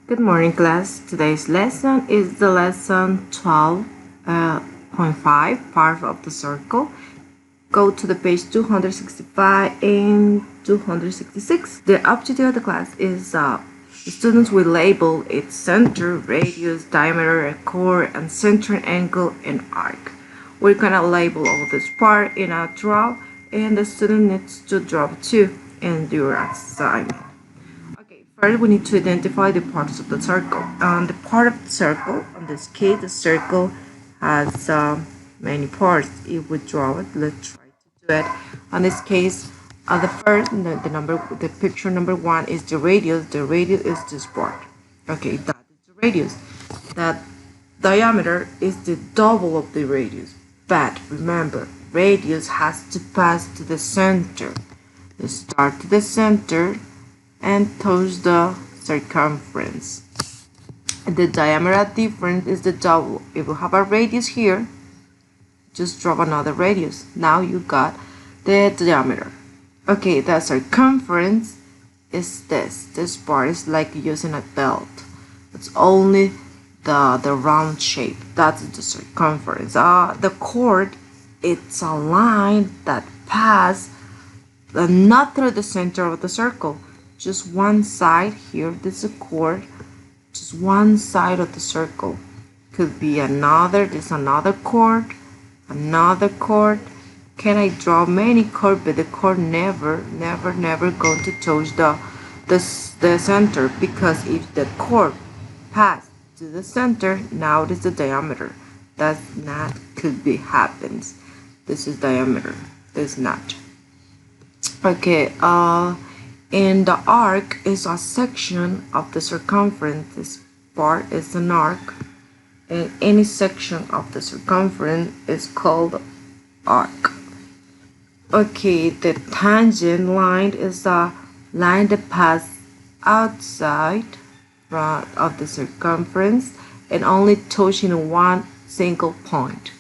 Good morning, class. Today's lesson is the lesson 12.5, part of the circle. Go to the page 265 and 266. The objective of the class is the students will label its center, radius, diameter, chord, and center angle and arc. We're gonna label all this part in a draw, and the student needs to draw too and do your assignment. First, we need to identify the parts of the circle. The part of the circle, in this case, the circle has many parts. If we draw it, let's try to do it. In this case, the picture number one is the radius. The radius is this part. Okay, that is the radius. That diameter is the double of the radius. But remember, radius has to pass to the center. You start to the center and touch the circumference. The diameter difference is the double. If you have a radius here, just draw another radius. Now you got the diameter. Okay, the circumference is this. This part is like using a belt. It's only the round shape. That's the circumference. The chord, it's a line that passes not through the center of the circle. Just one side here, this is a chord, just one side of the circle. Could be there's another chord, another chord. Can I draw many chords, but the chord never going to touch the center, because if the chord pass to the center, now it is the diameter. That's not could be happens. This is diameter, this not. Okay, and the arc is a section of the circumference. This part is an arc, and any section of the circumference is called arc. Okay, the tangent line is a line that passes outside of the circumference and only touching one single point.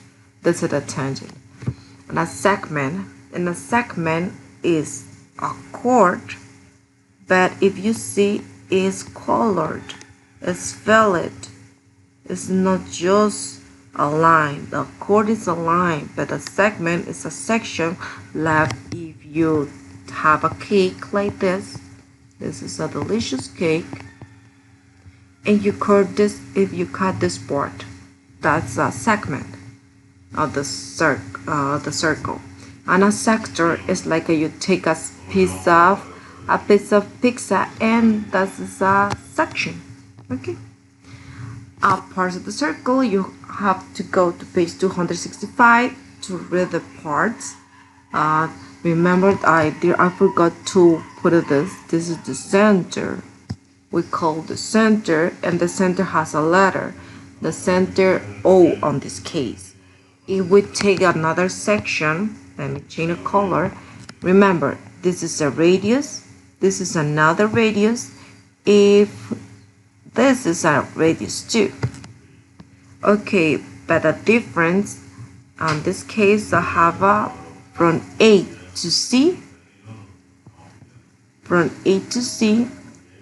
This is a tangent. And a segment is a chord, but if you see, it's colored, it's valid. It's not just a line. The chord is a line, but a segment is a section. Like if you have a cake like this is a delicious cake, and you cut this. If you cut this part, that's a segment of the circle. And a sector is like you take a piece of pizza, and that is a section. Okay. Parts of the circle, you have to go to page 265 to read the parts. Remember, I forgot to put this. This is the center. We call the center, and the center has a letter. The center O on this case. If we take another section, let me change the color. Remember, this is a radius. This is another radius. If this is a radius too. Okay, but the difference in this case, I have from A to C. From A to C,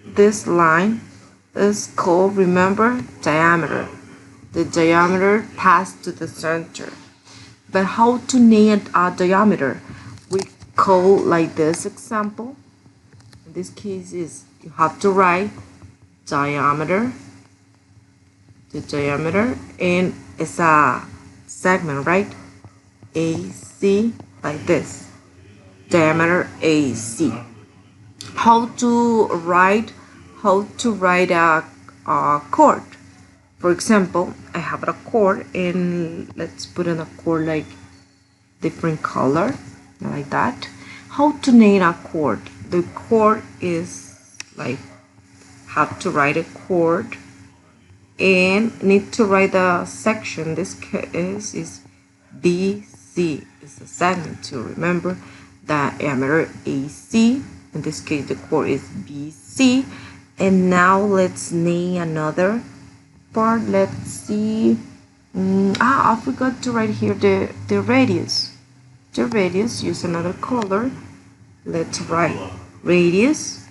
this line is called, remember, diameter. The diameter passed to the center. But how to name a diameter? We call like this example. In this case is you have to write diameter, the diameter, and it's a segment, right? AC, like this, diameter AC. How to write a chord? For example, I have a chord, and let's put in a chord like different color, like that. How to name a chord? The chord is like, have to write a chord and need to write the section. This case is BC. It's a segment to remember the diameter AC. In this case, the chord is BC. And now let's name another part. Let's see. I forgot to write here the radius. The radius, use another color. Let's write radius.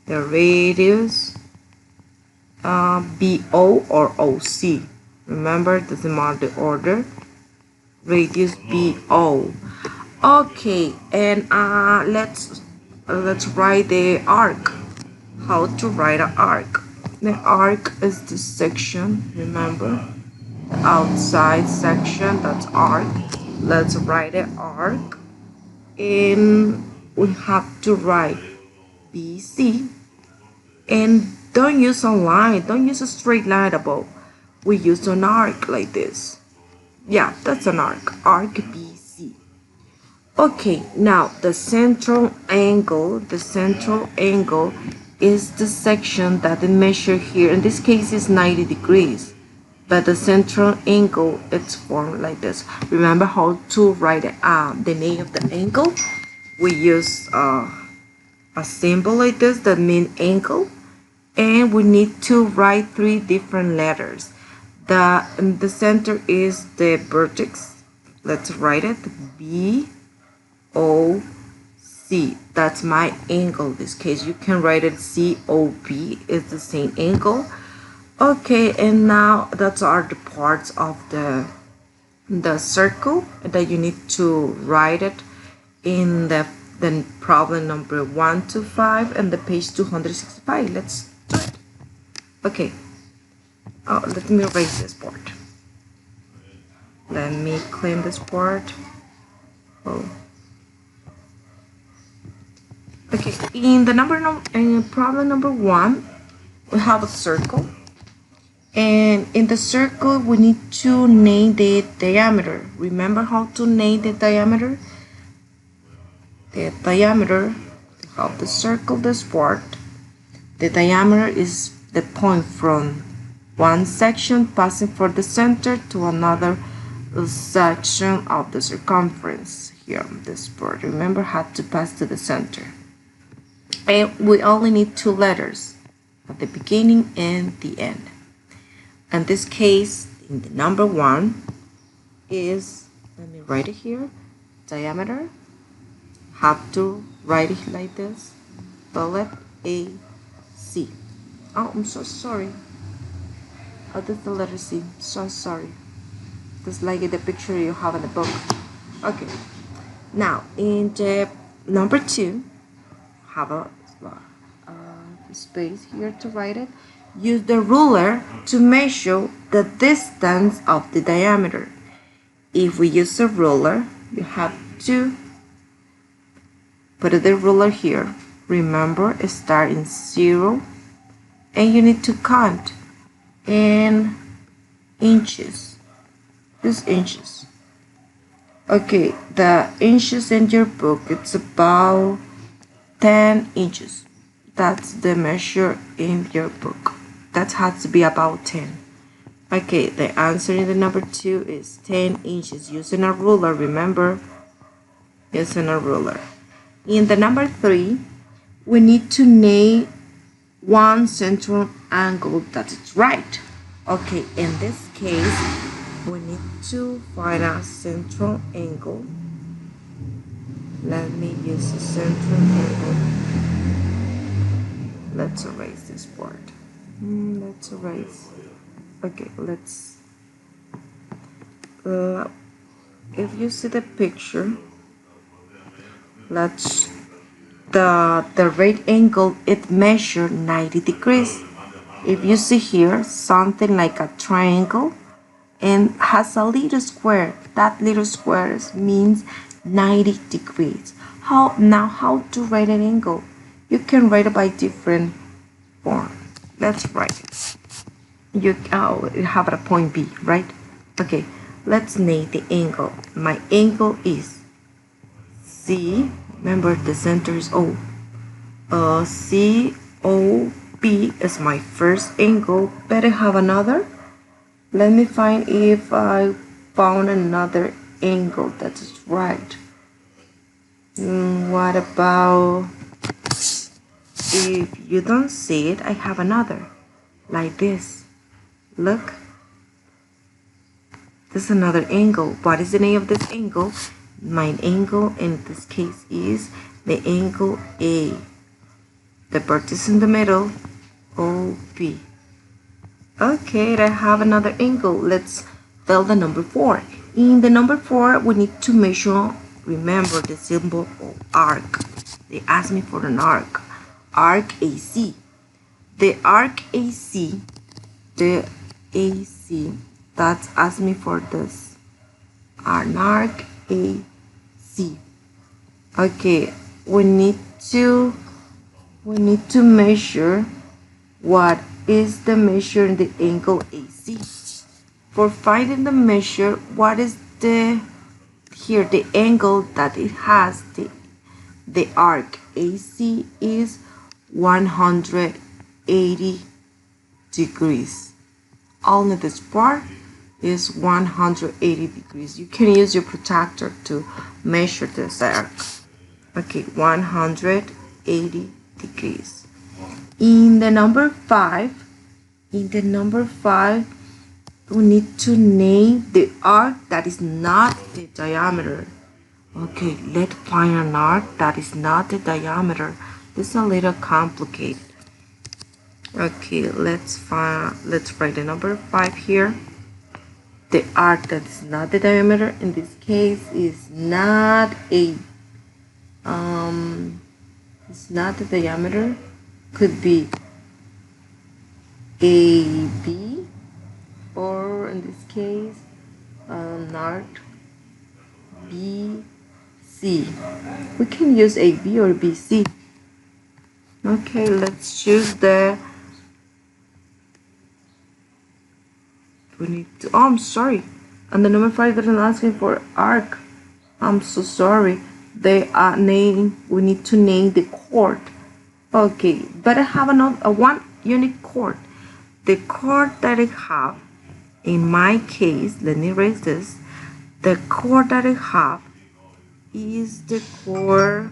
The radius BO or OC. Remember, doesn't matter the order. Radius BO. Okay, and let's write the arc. How to write an arc? The arc is the section. Remember, the outside section. That's arc. Let's write an arc, and we have to write BC. And don't use a line. Don't use a straight line above. We use an arc like this. Yeah, that's an arc. Arc BC. Okay, now the central angle. The central angle is the section that the measure here. In this case, is 90 degrees. But the central angle, it's formed like this. Remember how to write the name of the angle? We use a symbol like this that means angle. And we need to write 3 different letters. The center is the vertex. Let's write it. B O C. That's my angle. In this case, you can write it COP. It's the same angle. Okay, and now that's are the parts of the circle that you need to write it in the problem number 1 to 5 and the page 265. Let's do it. Okay. Oh, let me erase this part. Let me clean this part. Oh. Okay, in problem number 1, we have a circle. And in the circle, we need to name the diameter. Remember how to name the diameter? The diameter of the circle, this part, the diameter is the point from one section passing from the center to another section of the circumference. Here, this part, remember, had to pass to the center. And we only need 2 letters at the beginning and the end. In this case, in the number 1 is, let me write it here, diameter. Have to write it like this, bullet AC. Oh, I'm so sorry. Oh, that's the letter C. So sorry. Just like in the picture you have in the book. Okay. Now, in the number 2, have a space here to write it. Use the ruler to measure the distance of the diameter. If we use a ruler, you have to put the ruler here. Remember, start in 0, and you need to count in inches. This inches. Okay, the inches in your book, it's about 10 inches. That's the measure in your book. That has to be about 10. Okay, the answer in the number 2 is 10 inches. Using a ruler, remember, using a ruler. In the number 3, we need to name one central angle that is right. Okay, in this case, we need to find a central angle. Let me use a central angle. Let's erase this part. Let's erase. Okay, let's. If you see the picture, let's. The right angle, it measures 90 degrees. If you see here something like a triangle and has a little square, that little square means 90 degrees. How to write an angle? You can write it by different form. Let's write it. You have a point B, right? Okay, let's name the angle. My angle is C. Remember, the center is O. COP is my first angle, but I have another. Let me find if I found another angle that is right. What about if you don't see it? I have another, like this. Look. This is another angle. What is the name of this angle? My angle in this case is the angle A. The vertex in the middle, OP. Okay, I have another angle. Let's fill the number 4. In the number 4, we need to measure, remember the symbol of arc. They asked me for an arc. Arc AC. The arc AC, the AC, that's asked me for this. An arc AC. Okay, we need to measure what is the measure in the angle AC. For finding the measure, what is the angle that it has, the arc AC is 180 degrees. Only this part is 180 degrees. You can use your protractor to measure this arc. Okay, 180 degrees. In the number 5, we need to name the arc that is not the diameter. Okay, let's find an arc that is not the diameter. This is a little complicated. Okay, let's write the number 5 here. The arc that is not the diameter in this case is not a it's not the diameter. Could be AB, or in this case an arc BC. We can use AB or BC. Okay, let's choose we need to, oh, I'm sorry, and the number 5 doesn't ask me for arc. I'm so sorry. They are name, we need to name the chord. Okay, but I have another one unique chord. The chord that I have, in my case, let me erase this. The chord that I have is the chord,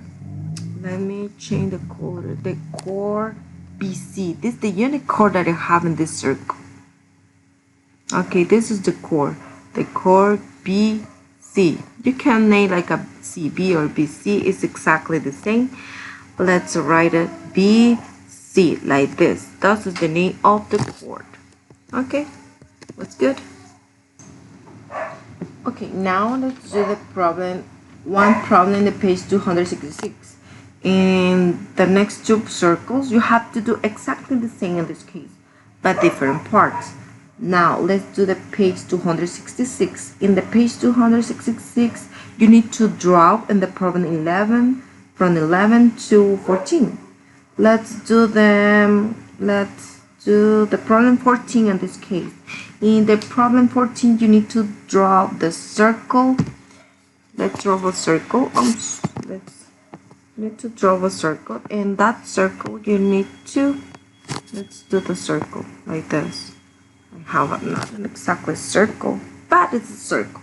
let me change the color, the chord BC. This is the unique chord that I have in this circle. Okay, this is the chord BC. You can name like a CB or BC, it's exactly the same. Let's write it BC like this. That is the name of the chord. Okay, what's good? Okay, now let's do the problem. One problem in the page 266. In the next two circles, you have to do exactly the same in this case, but different parts. Now let's do the page 266. In the page 266, you need to draw in the problem 11 from 11 to 14. Let's do the problem 14 in this case. In the problem 14, you need to draw the circle. Let's draw a circle. Need to draw a circle. In that circle, you need to, let's do the circle like this. I have not an exactly circle, but it's a circle.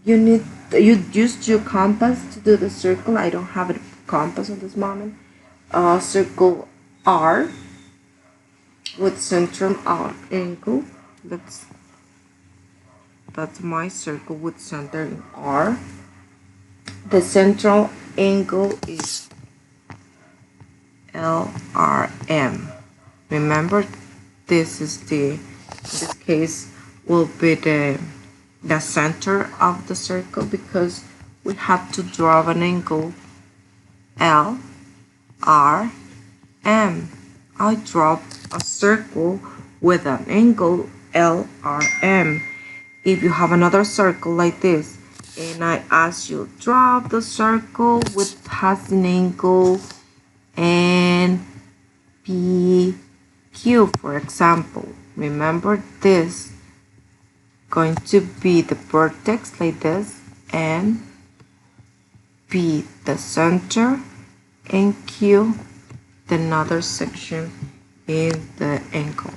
You use your compass to do the circle. I don't have a compass at this moment. Circle R with central angle. That's my circle with center in R. The central angle is LRM. Remember, this is in this case will be the center of the circle, because we have to draw an angle LRM. I draw a circle with an angle LRM. If you have another circle like this, and I ask you draw the circle with has an angle NPQ, for example, remember this going to be the vertex like this, and P the center, and Q the another section in the angle.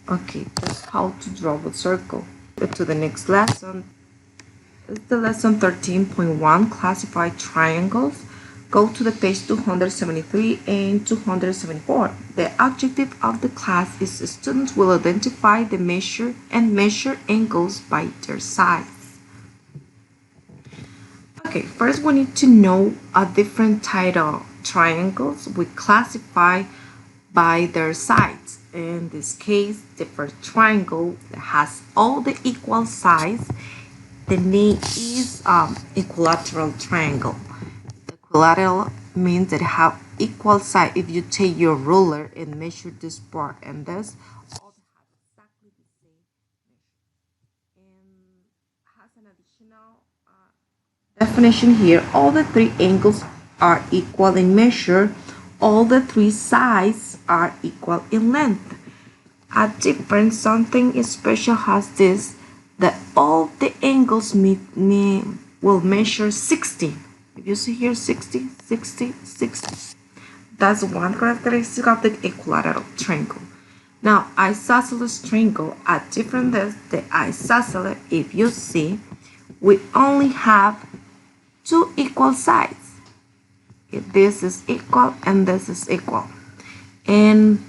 Okay, that's how to draw a circle. Go to the next lesson. It's the lesson 13.1, classify triangles. Go to the page 273 and 274. The objective of the class is students will identify the measure angles by their sides. Okay, first we need to know a different type of triangles. We classify by their sides. in this case, the first triangle that has all the equal sides, the name is equilateral triangle. Equilateral means that it have equal side. If you take your ruler and measure this part and this, all they have exactly the same measure. And has an additional definition here. All the three angles are equal in measure. All the three sides are equal in length. A difference, something special has this, that all the angles will measure 60. If you see here 60, 60, 60. That's one characteristic of the equilateral triangle. Now, isosceles triangle are different than the isosceles. If you see, we only have two equal sides. If this is equal and this is equal. And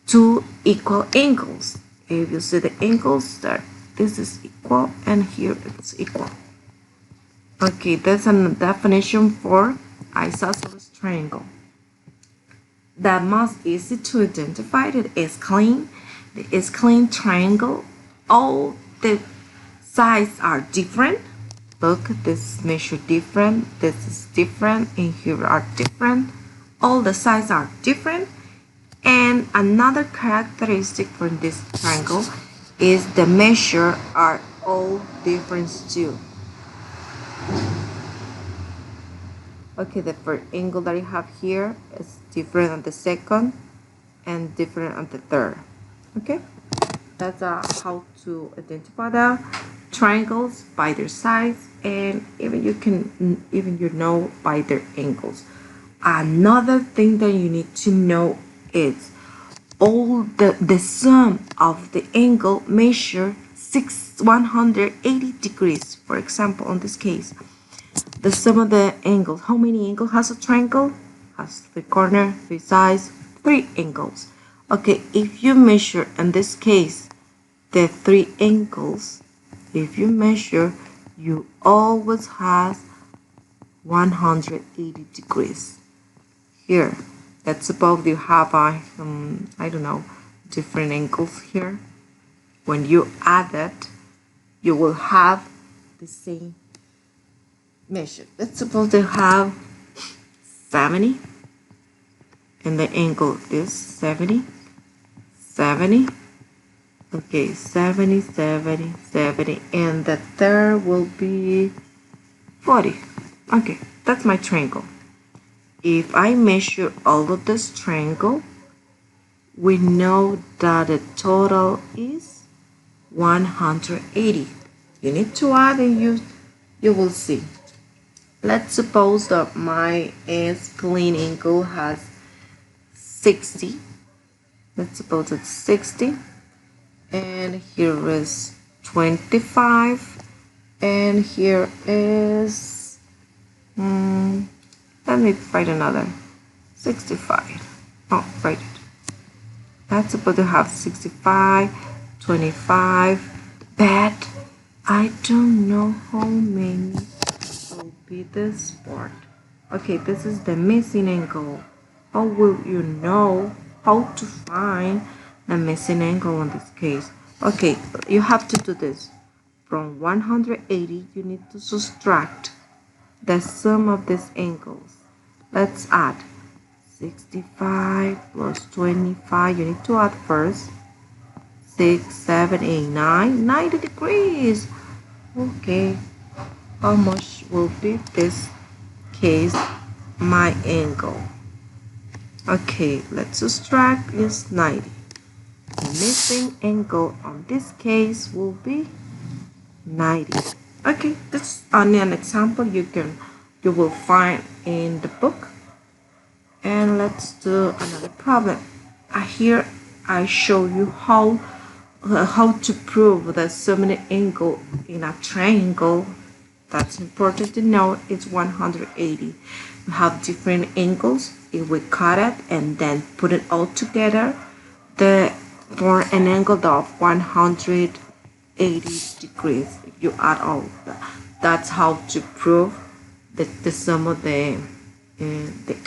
two equal angles. If you see the angles there, this is equal and here it's equal. Okay, that's a definition for isosceles triangle. The most easy to identify it is clean. The is clean triangle. All the sides are different. Look, this measure different, this is different, and here are different. All the sides are different. And another characteristic for this triangle is the measure are all different too. Okay, the first angle that I have here is different on the second and different on the third. Okay, that's how to identify the triangles by their sides, and even you know by their angles. Another thing that you need to know is all the sum of the angle measure 180 degrees. For example, on this case, the sum of the angles. How many angles has a triangle? Has three corners, three sides, three angles. Okay, if you measure in this case the three angles, if you measure, you always have 180 degrees. Here, let's suppose you have I don't know, different angles here. When you add it, you will have the same measure. Let's suppose they have 70 and the angle is 70. Okay, 70, 70, 70, and the third will be 40. Okay, that's my triangle. If I measure all of this triangle, we know that the total is 180. You need to add and you will see. Let's suppose that my clean angle has 60. Let's suppose it's 60. And here is 25. And here is, let me write another, 65. Oh, write it. That's supposed to have 65, 25, but I don't know how many will be this part. Okay, this is the missing angle. How will you know how to find the missing angle in this case? Okay, you have to do this. From 180, you need to subtract the sum of these angles. Let's add 65 plus 25. You need to add first 6, 7, 8, 9, 90 degrees. Okay, how much will be this case my angle? Okay, let's subtract is 90. The missing angle on this case will be 90. Okay, that's only an example you will find in the book. And let's do another problem. Here I show you how to prove the sum angle in a triangle. That's important to know. It's 180. You have different angles. If we cut it and then put it all together, for an angle of 180 degrees. If you add all of that, that's how to prove the sum of the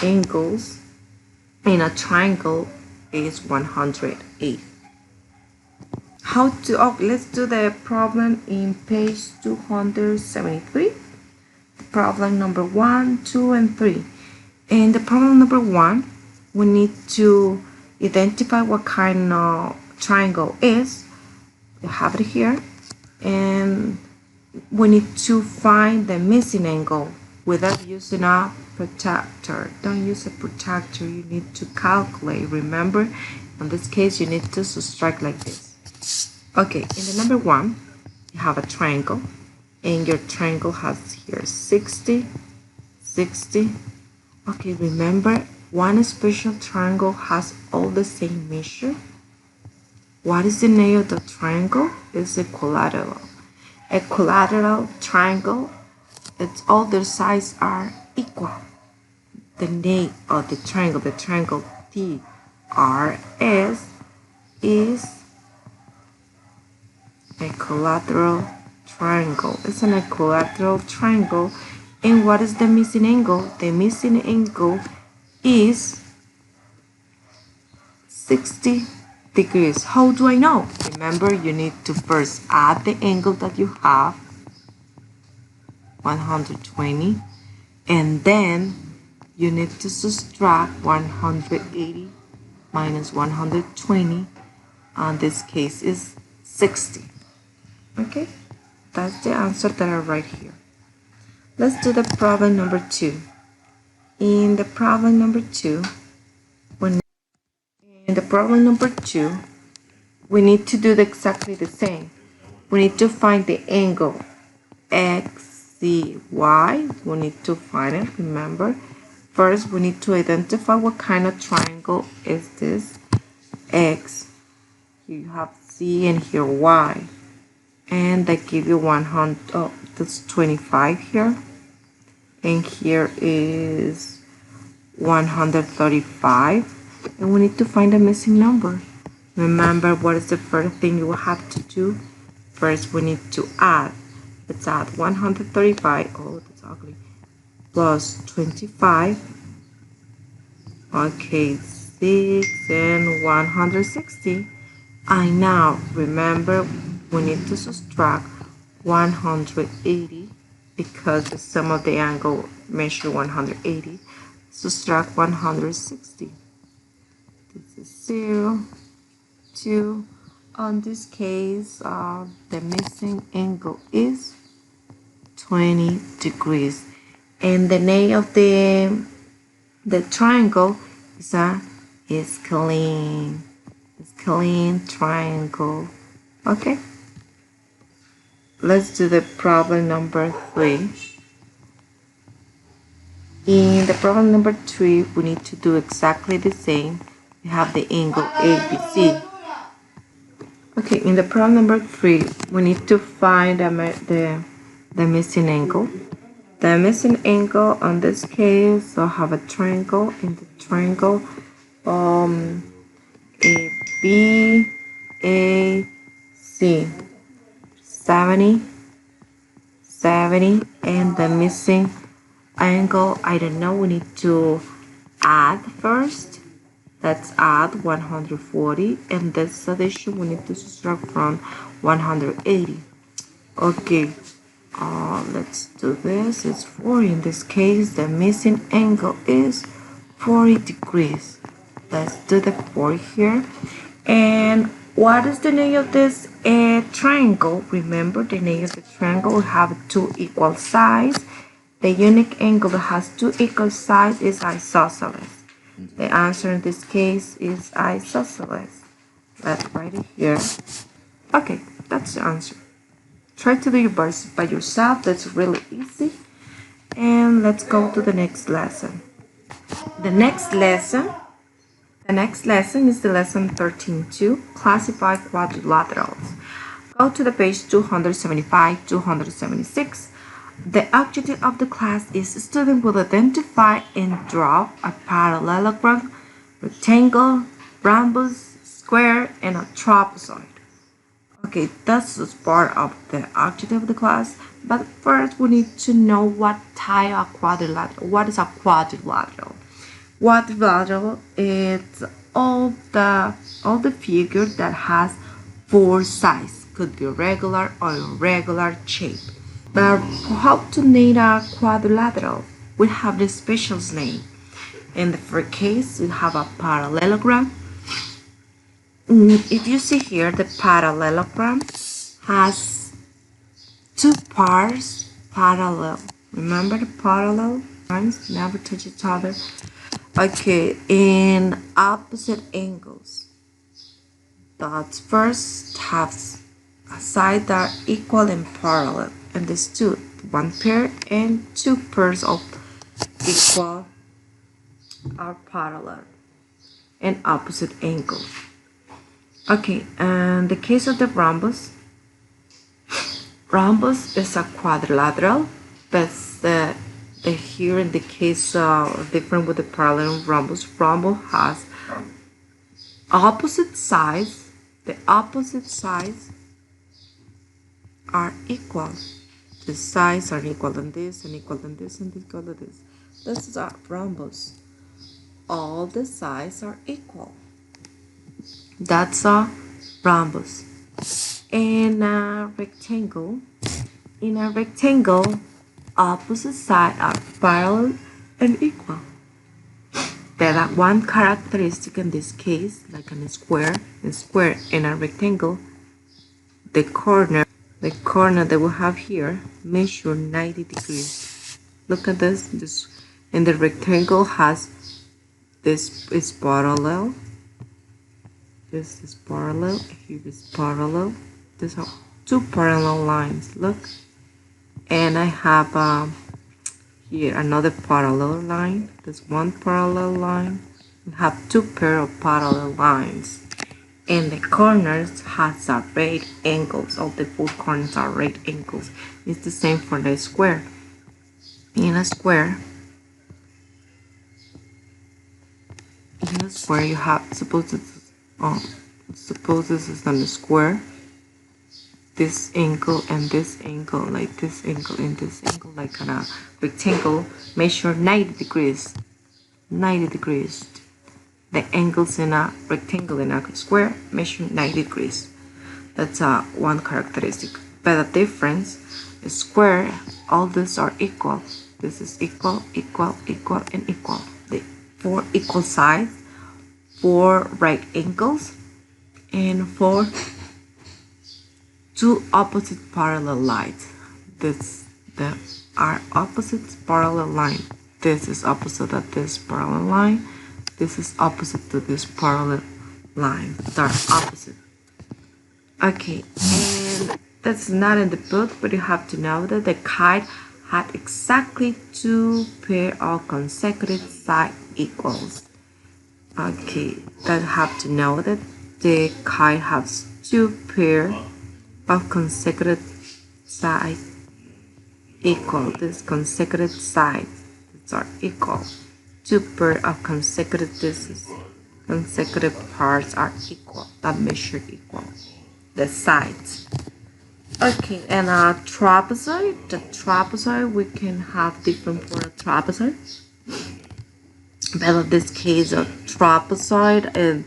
angles in a triangle is 180. Let's do the problem in page 273. Problem number 1, 2, and 3. In the problem number 1, we need to identify what kind of triangle is. You have it here, and we need to find the missing angle without using a protractor. Don't use a protractor, you need to calculate. Remember, in this case, you need to subtract like this. Okay, in the number 1, you have a triangle, and your triangle has here 60, 60. Okay, remember, one special triangle has all the same measure. What is the name of the triangle? It's a quadrilateral. A quadrilateral triangle, it's all their sides are equal. The name of the triangle TRS, is equilateral triangle. It's an equilateral triangle. And what is the missing angle? The missing angle is 60 degrees. How do I know? Remember, you need to first add the angle that you have, 120, and then you need to subtract 180 minus 120. In this case is 60. Okay, that's the answer that I write here. Let's do the problem number 2. In the problem number 2, we need to do exactly the same. We need to find the angle XCY. We need to find it. Remember, first we need to identify what kind of triangle is this. X. Here you have C and here Y. And they give you 100. Oh, that's 25 here. And here is 135. And we need to find the missing number. Remember, what is the first thing you will have to do? First, we need to add. Let's add 135. Oh, that's ugly. Plus 25. Okay, 6 and 160. I now remember we need to subtract 180 because the sum of the angle measure 180. Subtract 160. This is 0, 2. On this case, the missing angle is 20 degrees. And the name of the triangle is clean triangle. Okay. Let's do the problem number 3. In the problem number 3, we need to do exactly the same. We have the angle ABC. Okay, in the problem number 3, we need to find the missing angle. The missing angle on this case, so have a triangle. In the triangle, AB, AC, 70, 70, and the missing angle, I don't know, we need to add first. Let's add 140, and this addition we need to subtract from 180. Okay, let's do this. It's 40. In this case, the missing angle is 40 degrees. Let's do the 40 here. And what is the name of this triangle? Remember, the name of the triangle will have two equal sides. The unique angle that has two equal sides is isosceles. The answer in this case is isosceles. Let's write it here. Okay, that's the answer. Try to do your best by yourself. That's really easy. And let's go to the next lesson. The next lesson is the lesson 13.2, classify quadrilaterals. Go to the page 275, 276. The objective of the class is student will identify and draw a parallelogram, rectangle, rhombus, square, and a trapezoid. Okay, that's just part of the objective of the class. But first, we need to know what type of quadrilateral. What is a quadrilateral? Quadrilateral is all the figure that has four sides. Could be regular or irregular shape. But how to name a quadrilateral? We have the special name. In the first case, we have a parallelogram. If you see here, the parallelogram has two parts parallel. Remember the parallel lines never touch each other. Okay, in opposite angles. Dots first have a side that are equal and parallel, and these two, one pair and two pairs of equal are parallel and opposite angles. Okay, and the case of the rhombus. Rhombus is a quadrilateral, but here in the case different with the parallel rhombus. Rhombus has opposite sides. The opposite sides are equal. The sides are equal than this and equal than this and equal to this. This is a rhombus. All the sides are equal. That's a rhombus. In a rectangle, opposite sides are parallel and equal. There are one characteristic in this case, like in a square in a rectangle, the corner that we have here measure 90 degrees. Look at this and the rectangle has this is parallel. This is parallel, here is parallel. These are two parallel lines, look. And I have here another parallel line. There's one parallel line. We have two pair of parallel lines. And the corners has a right angles. All the four corners are right angles. It's the same for the square. In a square you have, suppose this is on the square, this angle and this angle, like this angle and this angle, like on a rectangle, measure 90 degrees. 90 degrees. The angles in a rectangle and a square measure 90 degrees. That's one characteristic. But the difference is square, all these are equal. This is equal, equal, equal, and equal. The four equal sides, four right angles, and four two opposite parallel lines. Are opposite parallel line. This is opposite of this parallel line. This is opposite to this parallel line. They're opposite. Okay, and that's not in the book, but you have to know that the kite had exactly two pair of consecutive side equals. Okay, that have to know that the kite has two pair of consecutive side equal. This consecutive sides are equal. Two pair of consecutive parts are equal. That measure equal. The sides. Okay, and a trapezoid. The trapezoid, we can have different for a trapezoid. But in this case, a trapezoid and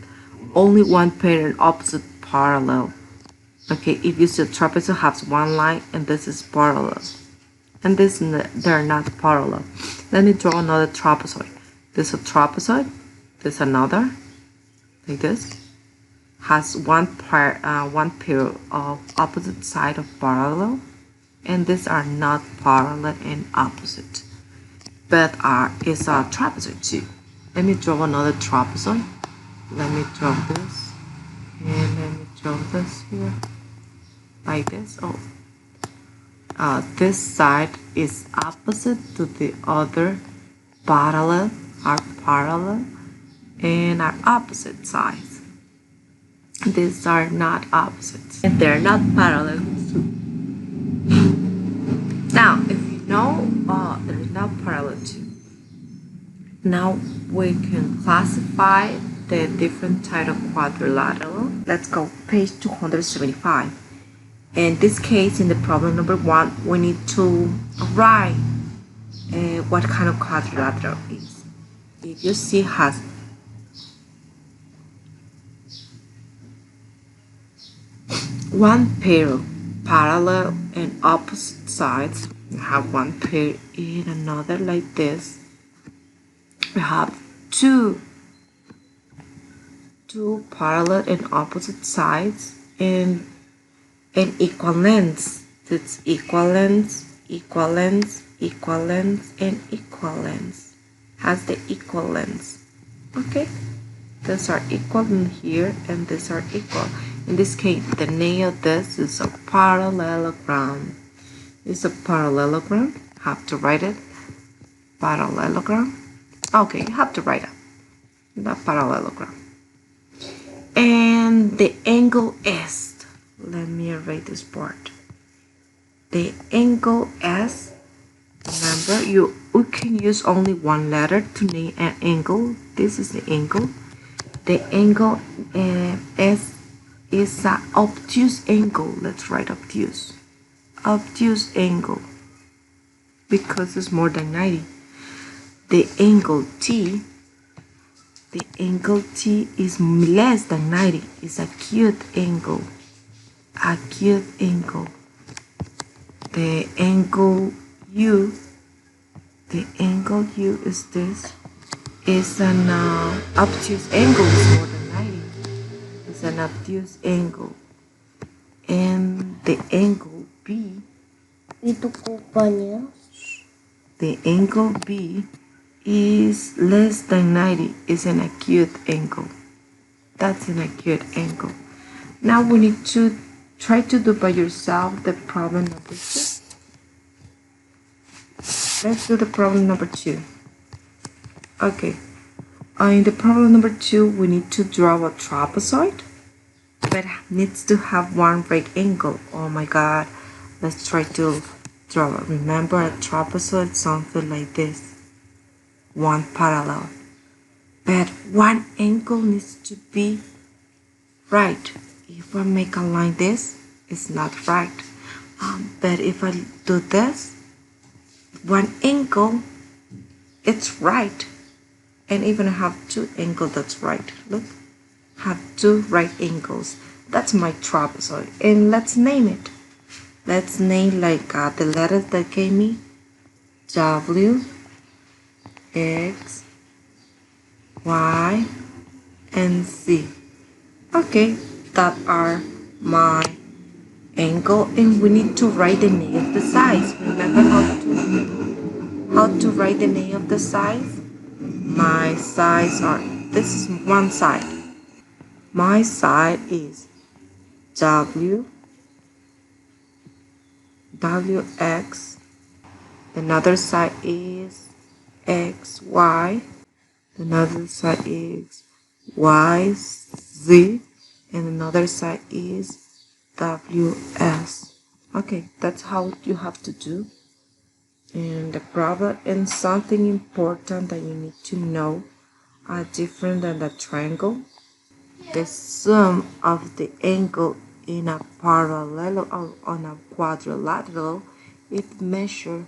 only one pair in opposite parallel. Okay, if you see a trapezoid has one line and this is parallel, and this they're not parallel. Let me draw another trapezoid. This is a trapezoid. This another, like this, has one pair of opposite side of parallel, and these are not parallel and opposite, but is a trapezoid too. Let me draw another trapezoid. Let me draw this, and let me draw this here, like this. This side is opposite to the other parallel, and are opposite sides. These are not opposites, and they're not parallel too. Now, if you know they're not parallel too, now we can classify the different type of quadrilateral. Let's go page 275. In this case, in the problem number 1, we need to write what kind of quadrilateral is. If you see has one pair parallel and opposite sides. We have one pair in another like this. We have two parallel and opposite sides and equal lengths. That's equal lengths, equal lengths, equal lengths, and equal lengths. Has the equal lengths. Okay, these are equal in here and these are equal. In this case, the name of this is a parallelogram. It's a parallelogram. Have to write it. Parallelogram. Okay, you have to write it. The parallelogram. And the angle S. Let me write this part. The angle S. Remember, we can use only one letter to name an angle. This is the angle. The angle S is an obtuse angle. Let's write obtuse. Obtuse angle. Because it's more than 90. The angle T. The angle T is less than 90. It's acute angle. Acute angle. The angle U. The angle U is this. Is an obtuse angle. It's more than 90. It's an obtuse angle. And the angle B. The angle B is less than 90. It's an acute angle. That's an acute angle. Now we need to try to do by yourself the problem number 2. Let's do the problem number 2. Okay. In the problem number 2, we need to draw a trapezoid that needs to have one right angle. Oh my god. Let's try to draw. Remember, a trapezoid something like this. One parallel. But one angle needs to be right. If I make a line this, it's not right. But if I do this, one angle, it's right. And even I have two angles, that's right. Look, have two right angles. That's my trapezoid. And let's name it. Let's name like the letters that gave me. W, X, Y, and Z. Okay, that are my angle, and we need to write the name of the sides. Remember how to write the name of the sides? My sides are, this is one side. My side is W, WX. Another side is XY. Another side is YZ. And another side is WS. Okay, that's how you have to do. And the problem and something important that you need to know are different than the triangle. The sum of the angle in a parallel or on a quadrilateral it measures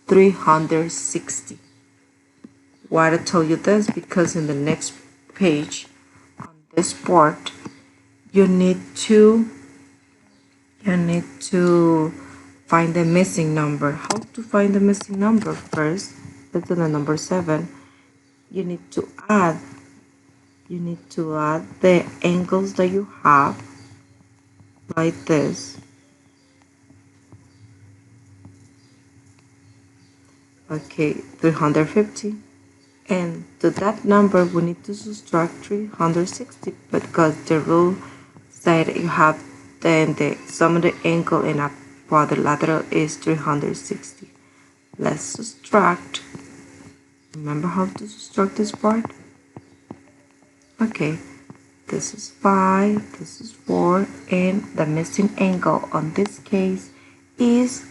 360. Why I told you this? Because in the next page on this part you need to find the missing number. How to find the missing number? First, let's do the number 7. You need to add the angles that you have like this. Okay, 350. And to that number we need to subtract 360 because the rule said you have then the sum of the angle in a quadrilateral is 360. Let's subtract. Remember how to subtract this part? Okay, this is 5, this is 4, and the missing angle on this case is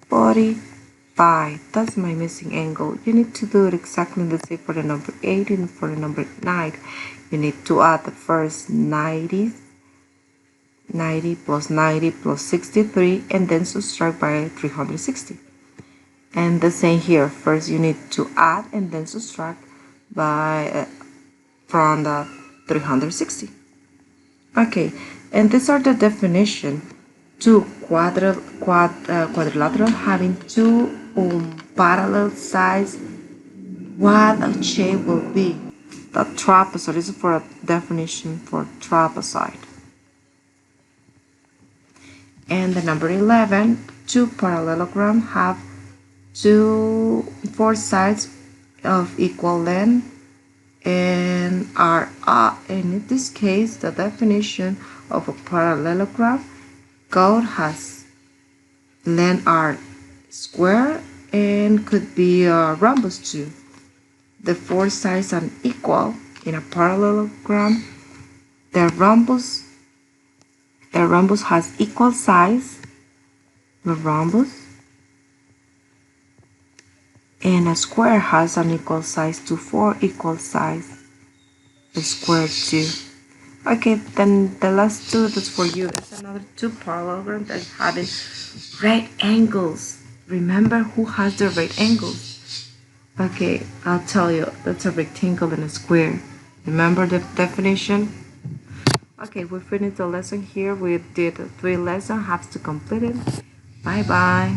45. That's my missing angle. You need to do it exactly the same for the number 8 and for the number 9. You need to add the first 90 plus 90 plus 63 and then subtract by 360. And the same here. First you need to add and then subtract by from the 360. Okay, And these are the definition. Two quadrilateral having two parallel sides. What a shape will be. The trapezoid is for a definition for trapezoid. And the number 11, two parallelogram have four sides of equal length and are and in this case the definition of a parallelogram code has length are square and could be a rhombus too. The four sides are equal in a parallelogram. The rhombus has equal size, the rhombus, and a square has an equal size to four equal size, the square too. Okay, then the last two that's for you is another two parallelograms that having right angles. Remember who has the right angles? Okay, I'll tell you, that's a rectangle and a square. Remember the definition? Okay, we finished the lesson here. We did 3 lessons, have to complete it. Bye bye.